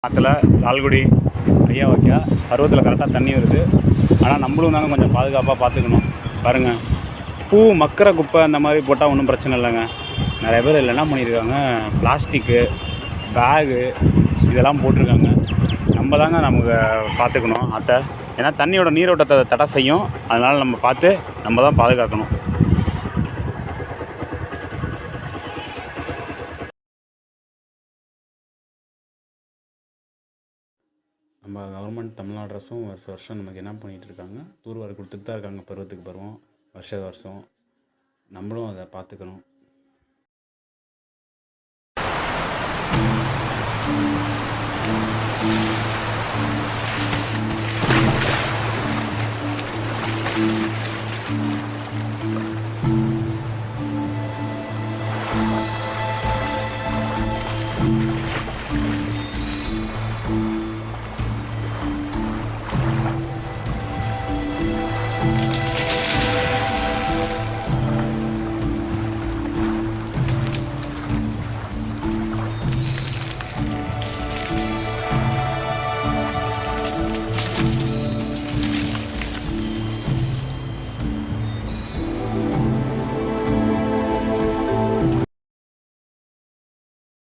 ஆற்றுல லால்குடி ஐயா வைக்கா பருவத்தில் கரெக்டாக தண்ணி வருது. ஆனால் நம்மளும் தாங்க கொஞ்சம் பாதுகாப்பாக பார்த்துக்கணும். பாருங்கள், பூ மக்கிற குப்பை அந்த மாதிரி போட்டால் ஒன்றும் பிரச்சனை இல்லைங்க. நிறைய பேர் இதில் என்ன பண்ணியிருக்காங்க, பிளாஸ்டிக்கு பேகு இதெல்லாம் போட்டிருக்காங்க. நம்ம தாங்க நமக்கு பார்த்துக்கணும் ஆற்றை. ஏன்னா தண்ணியோட நீரோட்டத்தை தடை செய்யும். அதனால் நம்ம பார்த்து நம்ம தான் பாதுகாக்கணும். நம்ம கவர்மெண்ட் தமிழ்நாடு அரசும் வருஷம் வருஷம் நமக்கு என்ன பண்ணிகிட்டு இருக்காங்க, தூர்வாரி கொடுத்துட்டு தான் இருக்காங்க. பருவத்துக்கு பருவம், வருஷம் நம்மளும் அதை பார்த்துக்கணும்.